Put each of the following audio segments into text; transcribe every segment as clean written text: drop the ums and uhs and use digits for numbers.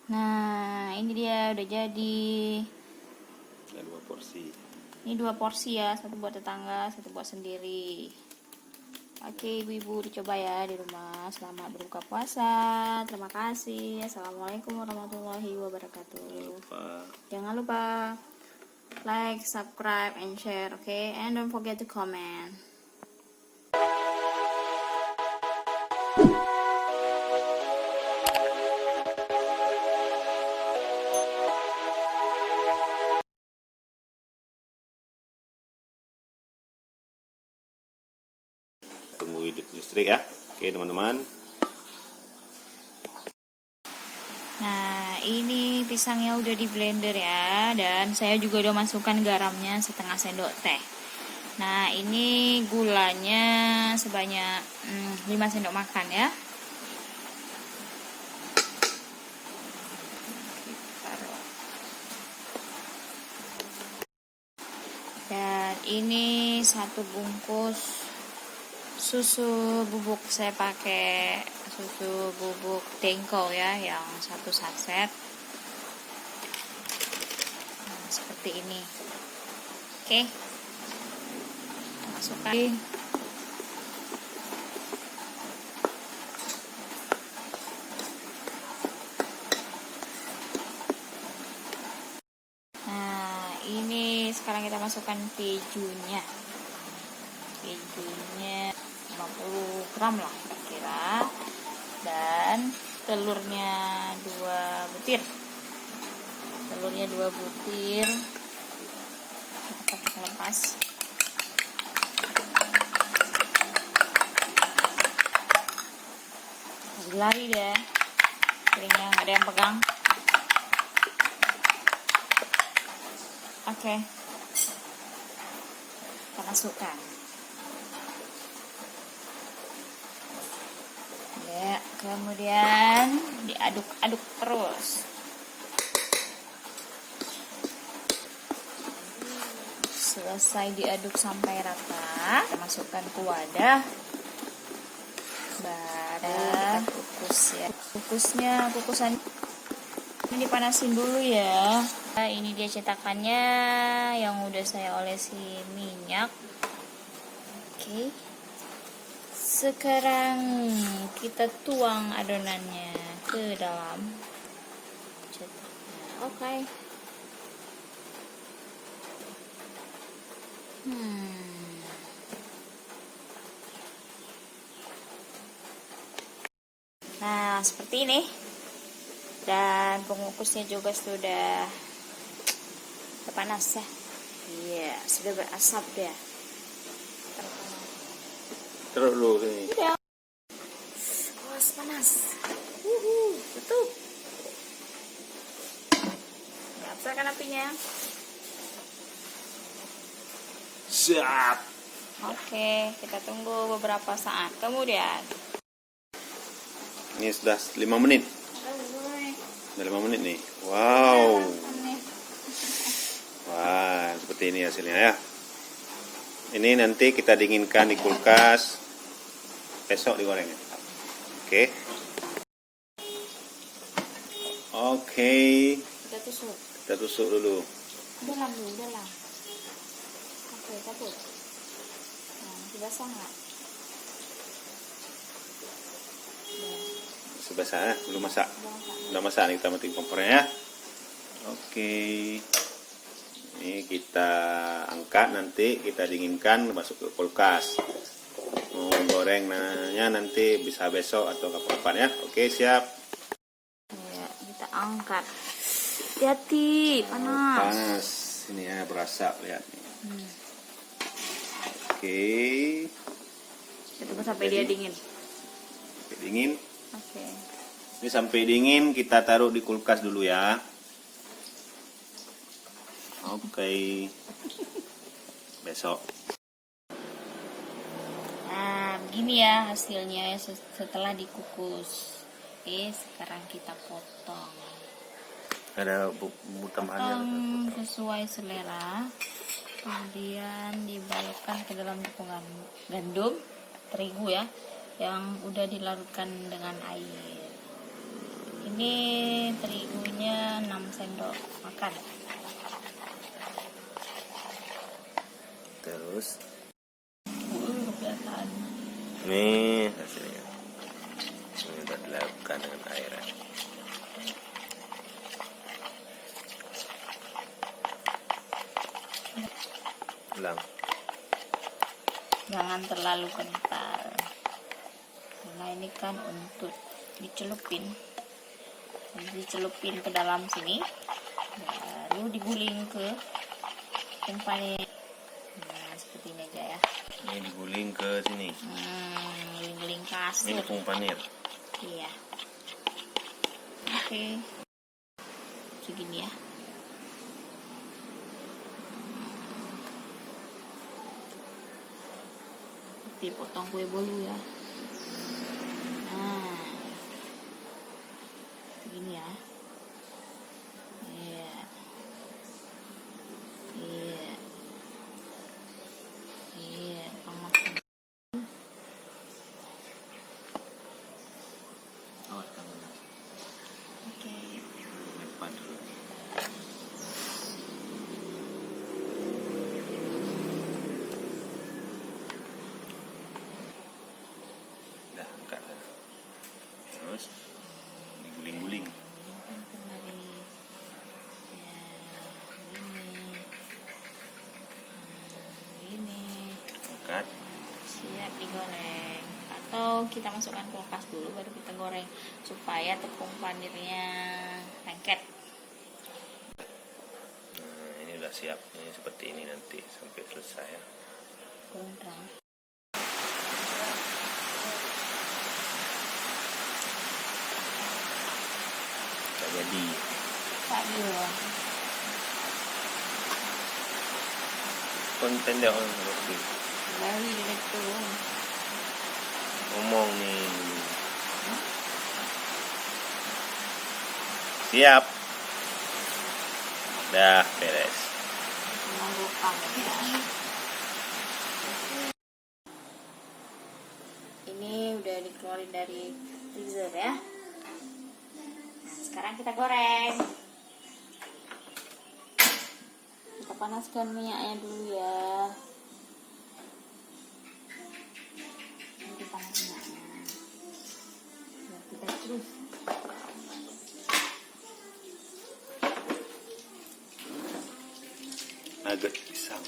Nah, ini dia udah jadi. Ada 2 porsi. Ini 2 porsi ya, satu buat tetangga, satu buat sendiri. Oke, ibu-ibu dicoba ya di rumah. Selamat berbuka puasa. Terima kasih. Assalamualaikum warahmatullahi wabarakatuh. Jangan lupa like, subscribe, and share. Okay, and don't forget to comment. Tunggu hidup listrik ya. Oke teman-teman. Nah, ini pisangnya udah di blender ya, dan saya juga udah masukkan garamnya setengah sendok teh. Nah, ini gulanya sebanyak 5 sendok makan ya. Dan ini 1 bungkus susu bubuk. Saya pakai susu bubuk Denko ya, yang 1 saset. Nah, seperti ini. Oke, masukkan. Nah, ini sekarang kita masukkan kejunya. Kejunya 50 gram lah kira-kira, dan telurnya 2 butir. Telurnya 2 butir. Kita lepas. Lari deh, piringnya nggak ada yang pegang. Oke, kita masukkan. Ya, kemudian diaduk-aduk terus. Selesai diaduk sampai rata, kita masukkan ke wadah. Baru kita kukus ya. Kukusan ini dipanasin dulu ya. Nah, ini dia cetakannya yang udah saya olesi minyak. Oke. Sekarang kita tuang adonannya ke dalam cetaknya. Oke. Nah, seperti ini. Dan pengukusnya juga sudah panas ya. Iya, sudah berasap ya. Terus dulu ini. Udah. Awas panas. Tutup. Nyalakan apinya. Siap. Oke, kita tunggu beberapa saat. Kemudian Ini sudah 5 menit. Sudah 5 menit nih. Wow. Wah, seperti ini hasilnya ya. Ini nanti kita dinginkan di kulkas. Besok digoreng. Oke. Oke. kita tusuk. Kita tusuk dulu. Dalam. Oke, takut. Nah, sudah sangat. Sebesar belum masak. Udah masak nih, kita mati kompornya ya. Oke. Ini kita angkat, nanti kita dinginkan, masuk ke kulkas. Mau gorengnya nanti bisa besok atau kapan-kapan ya. Oke, siap. Ya, kita angkat. Hati-hati, panas. Panas. Ini ya berasap, lihat nih. Oke. Kita tunggu sampai dia dingin. Sampai dingin. Oke. Ini sampai dingin kita taruh di kulkas dulu ya. Oke. Besok. Nah, begini ya hasilnya setelah dikukus. Oke, sekarang kita potong. Ada bumbu tambahannya. Sesuai selera. Kemudian dibalikkan ke dalam tepung gandum, terigu ya, yang udah dilarutkan dengan air. Ini terigunya 6 sendok makan. Terus Kebiasaan. nih hasilnya. Ini udah dilakukan dengan air. Ulang. Jangan terlalu kental. Karena ini kan untuk dicelupin. Dicelupin ke dalam sini. Baru diguling ke umpannya. Nah, seperti ini aja ya. Ini diguling ke sini. Guling-guling Ini kasur. tepung panir. Iya. Oke. Segini ya. Seperti potong kue bolu ya. Nah. Segini ya. Iya. Iya. Iya, panas. Oh, kamu. Oke. Depan dulu. Dah, angkat dah. Terus diguling-guling. Kembali. Ya, ini. Angkat. Siap digoreng. Atau kita masukkan kulkas dulu baru kita goreng supaya tepung panirnya lengket. Nah, ini udah siap. Ini seperti ini nanti sampai selesai ya. Kurang terang. Udah jadi. Tak dulu. Konten dia orang seperti Dari itu. ngomong nih. Siap. Dah beres. Menunggu ya. Ini udah dikeluarin dari freezer ya. Nah, sekarang kita goreng. Kita panaskan minyaknya dulu ya. Ini panas minyaknya. Ya, kita terus. Nugget pisang.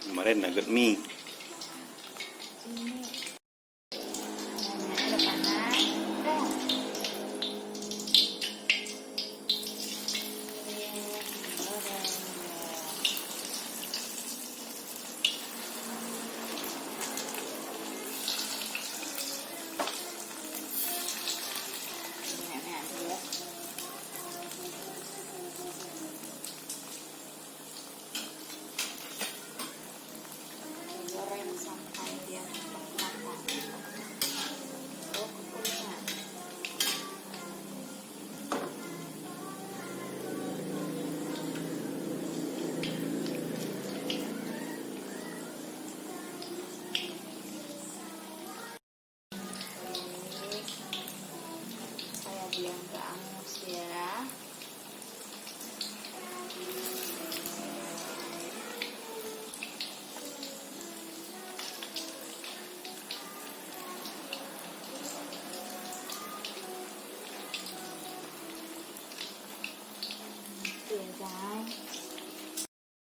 Kemarin nugget mie. Ini minyaknya udah panas. Udah. Goreng sampai dia matang. Oh, kekulkan. Saya bilang ke Angus ya. Itu ya guys.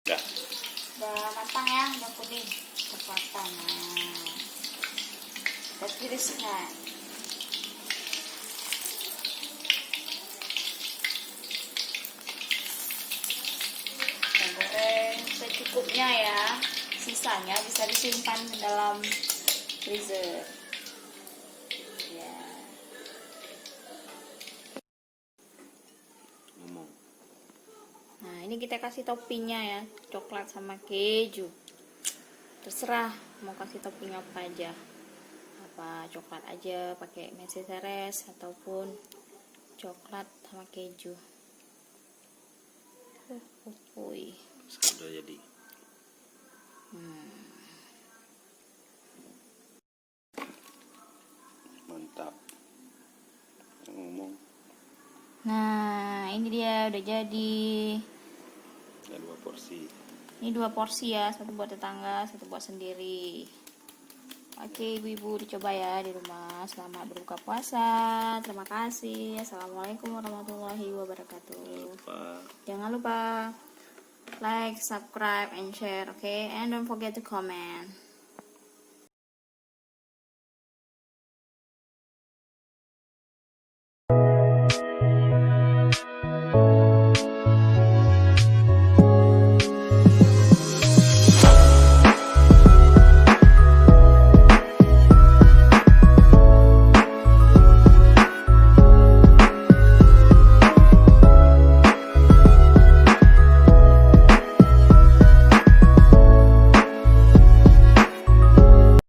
Dah. Udah matang ya, udah kuning. Kepatan. Nah. Kita tiriskan. Kita goreng secukupnya ya. Sisanya bisa disimpan di dalam freezer. Ya. Ngomong. Nah, ini kita kasih toppingnya ya, coklat sama keju. Terserah mau kasih topping apa aja. Apa coklat aja pakai Mercedes ataupun coklat sama keju. Uy. Sudah jadi. Mantap. ini dia udah jadi. Ada 2 porsi. Ini 2 porsi ya, satu buat tetangga, satu buat sendiri. Oke, ibu-ibu dicoba ya di rumah. Selamat berbuka puasa. Terima kasih. Assalamualaikum warahmatullahi wabarakatuh. Jangan lupa like, subscribe, and share, okay? And don't forget to comment.